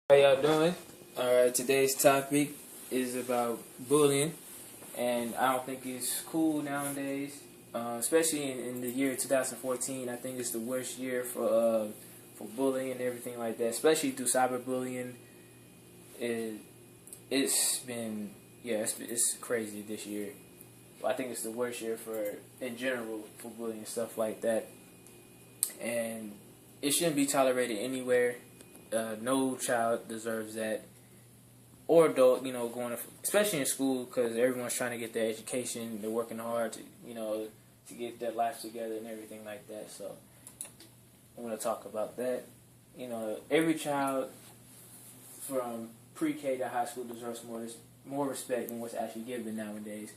How y'all doing? Alright, today's topic is about bullying, and I don't think it's cool nowadays, especially in the year 2014. I think it's the worst year for bullying and everything like that, especially through cyberbullying. It, it's been, it's crazy this year. I think it's the worst year in general, for bullying and stuff like that, and it shouldn't be tolerated anywhere. No child deserves that, or adult, especially in school, because everyone's trying to get their education. They're working hard to get their life together and everything like that. So I want to talk about that. Every child from pre-K to high school deserves more respect than what's actually given nowadays.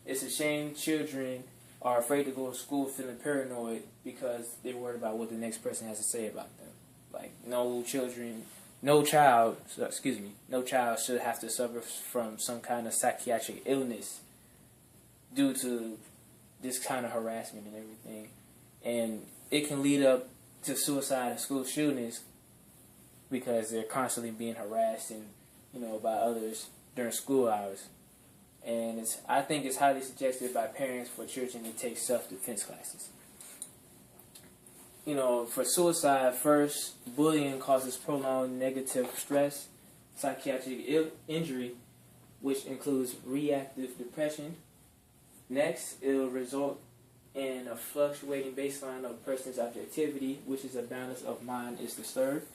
It's a shame children are afraid to go to school feeling paranoid because they're worried about what the next person has to say about them. Like, no child should have to suffer from some kind of psychiatric illness due to this kind of harassment and everything. And it can lead up to suicide and school shootings because they're constantly being harassed by others during school hours. And I think it's highly suggested by parents for children to take self-defense classes. For suicide, first, bullying causes prolonged negative stress, psychiatric injury, which includes reactive depression. Next, it will result in a fluctuating baseline of a person's objectivity, which is a balance of mind is disturbed.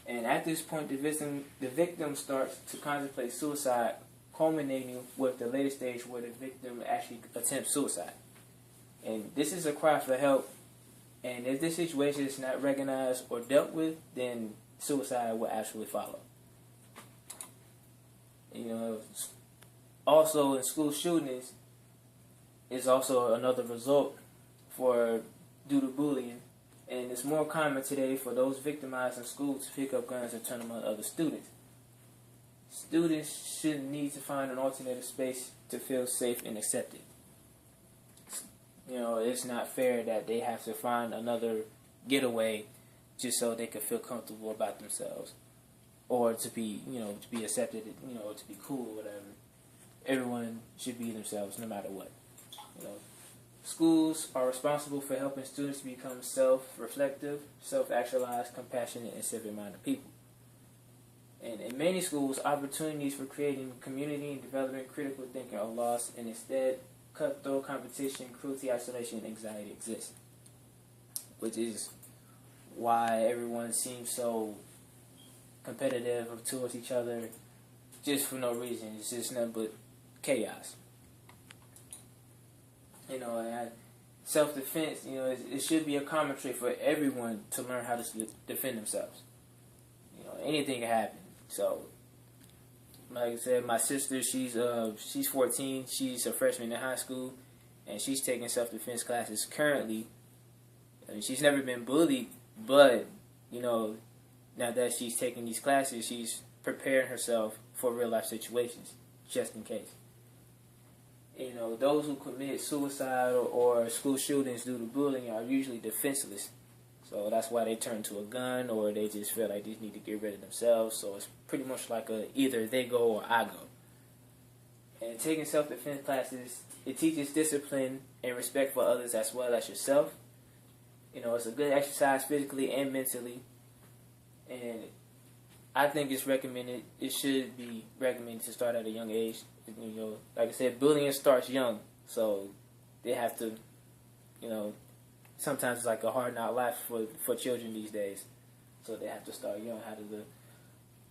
And at this point, the victim starts to contemplate suicide, culminating with the later stage where the victim actually attempts suicide. And this is a cry for help. And if this situation is not recognized or dealt with, then suicide will actually follow. Also in school shootings is also another result due to bullying. And it's more common today for those victimized in school to pick up guns and turn them on other students. Students shouldn't need to find an alternative space to feel safe and accepted. It's not fair that they have to find another getaway just so they can feel comfortable about themselves, or to be accepted, to be cool or whatever. Everyone should be themselves no matter what. Schools are responsible for helping students become self-reflective, self-actualized, compassionate, and civic-minded people. And in many schools, opportunities for creating community and developing critical thinking are lost, and instead, cutthroat competition, cruelty, isolation, and anxiety exist. Which is why everyone seems so competitive towards each other just for no reason. It's just nothing but chaos. And self-defense, it should be a common trait for everyone to learn how to defend themselves. Anything can happen. So, like I said, my sister, she's 14. She's a freshman in high school, and she's taking self-defense classes currently. She's never been bullied, but now that she's taking these classes, she's preparing herself for real life situations, just in case. Those who commit suicide or school shootings due to bullying are usually defenseless. So that's why they turn to a gun, or they just feel like they need to get rid of themselves. So it's pretty much like either they go or I go. And taking self-defense classes, it teaches discipline and respect for others as well as yourself. It's a good exercise physically and mentally. And I think it should be recommended to start at a young age. Like I said, bullying starts young. So they have to, sometimes it's like a hard knock life for children these days. So they have to start young how to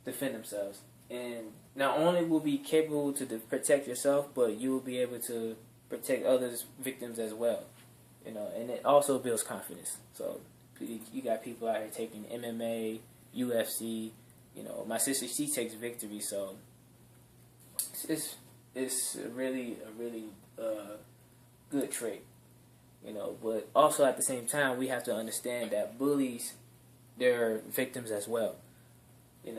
defend themselves. And not only will be capable to protect yourself, but you will be able to protect others, victims as well. And it also builds confidence. So you got people out here taking MMA, UFC. My sister, she takes Victory. So it's a really good trait. But also at the same time, we have to understand that bullies, they're victims as well. It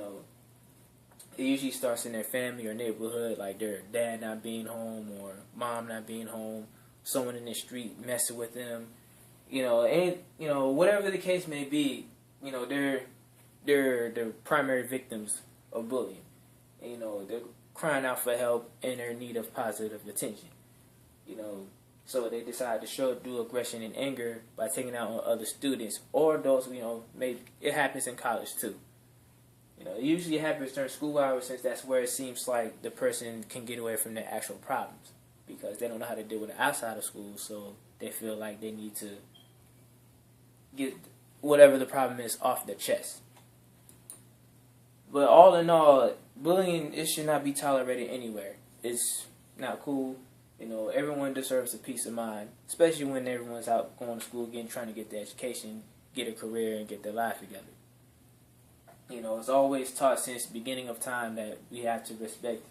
usually starts in their family or neighborhood, like their dad not being home or mom not being home, someone in the street messing with them, whatever the case may be, they're they're the primary victims of bullying. And, you know, they're crying out for help and they're in need of positive attention. You know, so they decide to show due aggression and anger by taking out on other students or adults. You know, maybe it happens in college too. You know, it usually happens during school hours, since that's where it seems like the person can get away from their actual problems, because they don't know how to deal with it outside of school, so they feel like they need to get whatever the problem is off their chest. But all in all, bullying, it should not be tolerated anywhere. It's not cool. You know, everyone deserves a peace of mind, especially when everyone's out going to school again, trying to get their education, get a career, and get their life together. You know, it's always taught since the beginning of time that we have to respect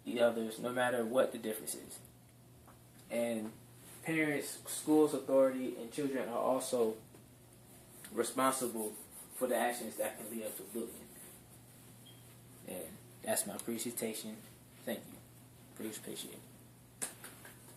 the others, no matter what the difference is. And parents, schools, authority, and children are also responsible for the actions that can lead up to bullying. And that's my presentation. Thank you. Please appreciate it.